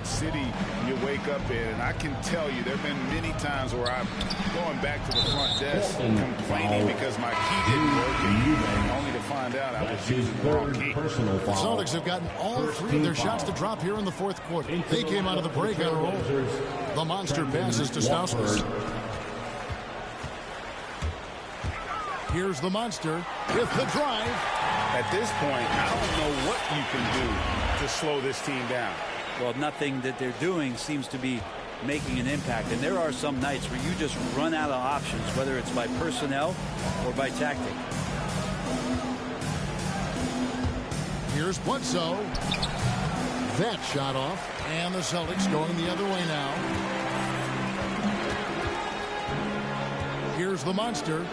what city you wake up in. And I can tell you there have been many times where I'm going back to the front desk complaining because my key didn't work, and only to find out I was using the wrong key. The Celtics have gotten all three of their shots to drop here in the fourth quarter. They came out of the break on a roll. The monster passes to Stauskas. Here's the monster with the drive. At this point, I don't know what you can do to slow this team down. Well, nothing that they're doing seems to be making an impact. And there are some nights where you just run out of options, whether it's by personnel or by tactic. Here's Bledsoe. That shot off. And the Celtics going the other way now. Here's the monster.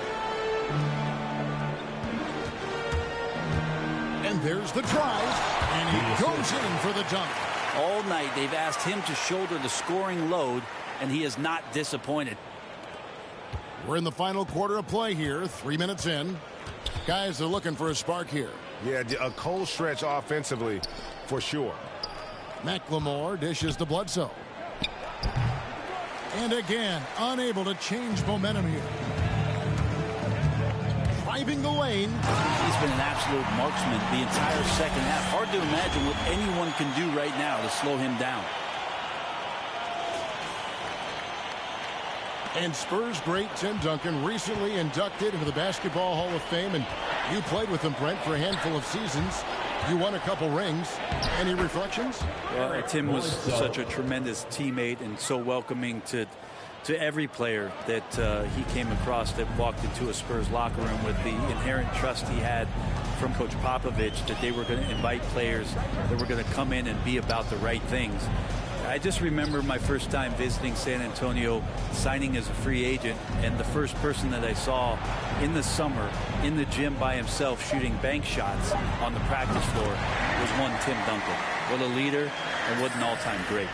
And there's the drive. And he goes in for the dunk. All night they've asked him to shoulder the scoring load, and he is not disappointed. We're in the final quarter of play here. 3 minutes in. Guys are looking for a spark here. Yeah, a cold stretch offensively for sure. McLemore dishes to Bledsoe. And again, unable to change momentum here. Driving the lane. He's been an absolute marksman the entire second half. Hard to imagine what anyone can do right now to slow him down. And Spurs great Tim Duncan recently inducted into the Basketball Hall of Fame. And you played with him, Brent, for a handful of seasons. You won a couple rings. Any reflections? Well, Tim was such a tremendous teammate and so welcoming to every player that he came across that walked into a Spurs locker room, with the inherent trust he had from Coach Popovich that they were going to invite players that were going to come in and be about the right things. I just remember my first time visiting San Antonio, signing as a free agent, and the first person that I saw in the summer in the gym by himself shooting bank shots on the practice floor was one Tim Duncan. What a leader and what an all-time great.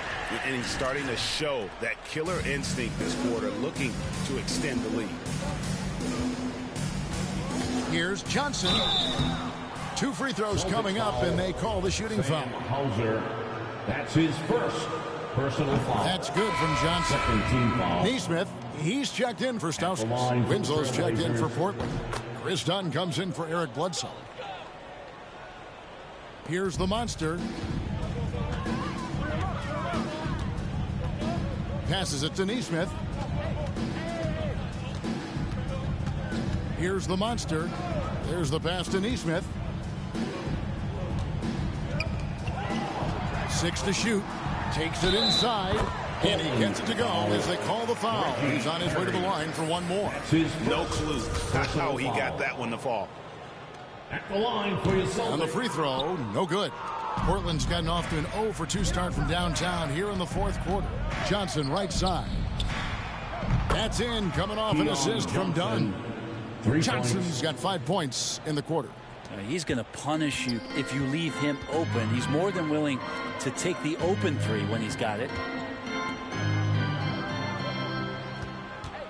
And he's starting to show that killer instinct this quarter, looking to extend the lead. Here's Johnson. 2 free throws coming up, and they call the shooting foul. That's his first personal foul. That's good from Johnson. Second team foul. Neesmith, he's checked in for Stauskas. Winslow's checked in for Portland. Chris Dunn comes in for Eric Bledsoe. Here's the monster. Passes it to Neesmith. Here's the monster. There's the pass to Neesmith. 6 to shoot. Takes it inside. And he gets it to go as they call the foul. He's on his way to the line for one more. No clue how he got that one to fall. At the line for yourself. On the free throw, no good. Portland's gotten off to an 0 for 2 start from downtown here in the fourth quarter. Johnson right side. That's in, coming off an assist from Dunn. Johnson's got 5 points in the quarter. He's going to punish you if you leave him open. He's more than willing to take the open three when he's got it.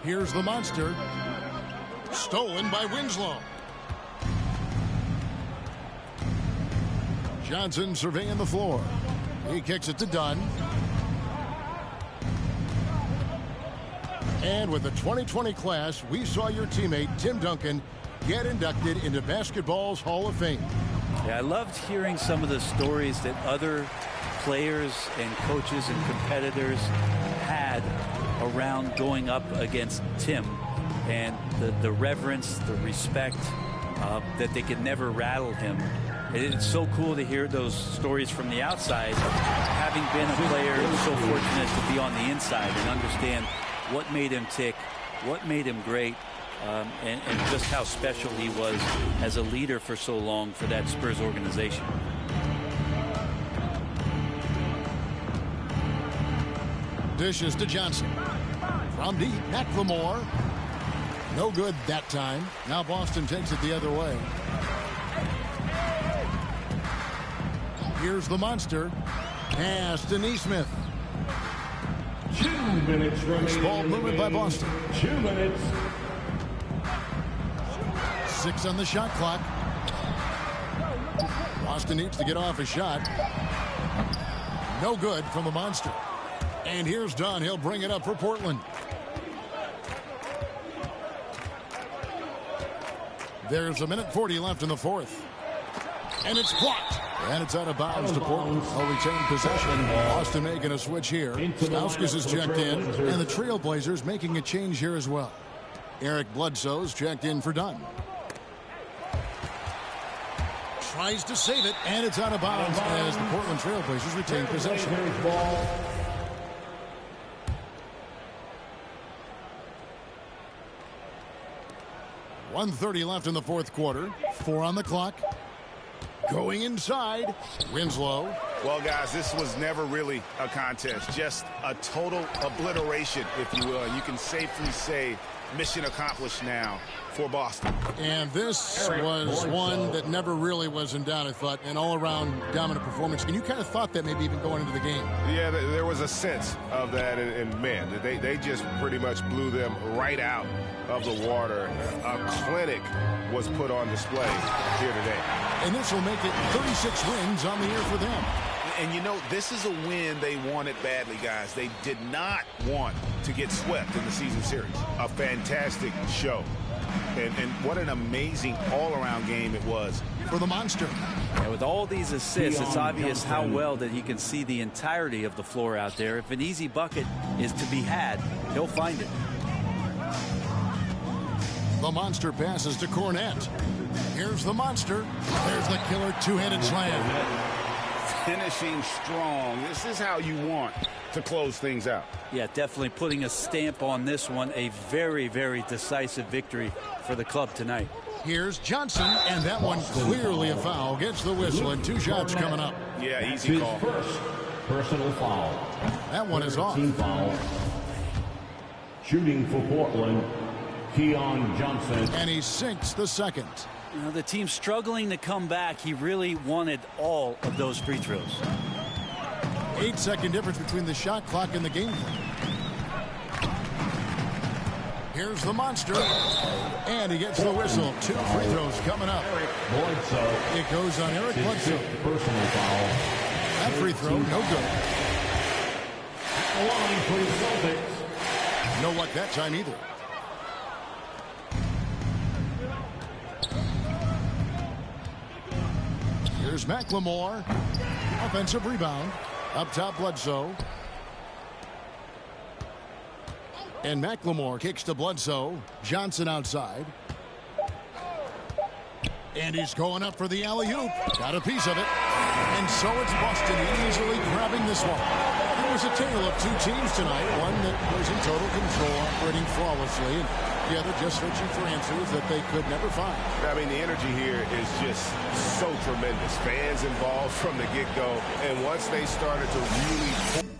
Here's the monster. Stolen by Winslow. Johnson surveying the floor. He kicks it to Dunn. And with the 2020 class, we saw your teammate Tim Duncan get inducted into Basketball's Hall of Fame. Yeah, I loved hearing some of the stories that other players and coaches and competitors had around going up against Tim, and the reverence, the respect, that they could never rattle him. It's so cool to hear those stories from the outside, having been a player so fortunate to be on the inside and understand what made him tick, what made him great, and just how special he was as a leader for so long for that Spurs organization. Dishes to Johnson. From deep, McLemore. No good that time. Now Boston takes it the other way. Here's the monster. Pass to Neesmith. 2 minutes remaining. Ball movement by Boston. 2 minutes. 6 on the shot clock. Boston needs to get off a shot. No good from the monster. And here's Dunn. He'll bring it up for Portland. There's 1:40 left in the fourth. And it's blocked. And it's out of bounds to Portland. They'll retain possession. Boston making a switch here. Stauskas is checked in. And the Trailblazers making a change here as well. Eric Bledsoe's checked in for Dunn. Tries to save it. And it's out of bounds as the Portland Trailblazers retain possession. 1:30 left in the fourth quarter. 4 on the clock. Going inside. Winslow. Well, guys, this was never really a contest. Just a total obliteration, if you will. And you can safely say mission accomplished now for Boston. And this was one that never really was in doubt, I thought. An all-around dominant performance. And you kind of thought that maybe even going into the game. Yeah, there was a sense of that. And man, they just pretty much blew them right out of the water. A clinic was put on display here today. And this will make it 36 wins on the year for them. And you know, this is a win they wanted badly, guys. They did not want to get swept in the season series. A fantastic show. And what an amazing all-around game it was for the monster. Yeah, with all these assists, it's obvious how well that he can see the entirety of the floor out there. If an easy bucket is to be had, he'll find it. The monster passes to Cornette. Here's the monster. There's the killer two-handed slam. Finishing strong. This is how you want to close things out. Yeah, definitely putting a stamp on this one. A very, very decisive victory for the club tonight. Here's Johnson, and that one clearly a foul. Gets the whistle, and 2 shots coming up. Yeah, easy call. First personal foul. That one is off. Team foul. Shooting for Portland, Keon Johnson. And he sinks the second. You know, the team struggling to come back. He really wanted all of those free throws. 8-second difference between the shot clock and the game clock. Here's the monster. And he gets the whistle. 2 free throws coming up. It goes on Eric Bledsoe. Personal foul. That free throw, no good. At the line for the Celtics. No luck that time either. Here's McLemore. Offensive rebound. Up top, Bledsoe. And McLemore kicks to Bledsoe. Johnson outside. And he's going up for the alley-oop. Got a piece of it. And so it's Boston easily grabbing this one. It was a tale of 2 teams tonight. One that was in total control, operating flawlessly. And the other just searching for answers that they could never find. I mean, the energy here is just so tremendous. Fans involved from the get-go. And once they started to really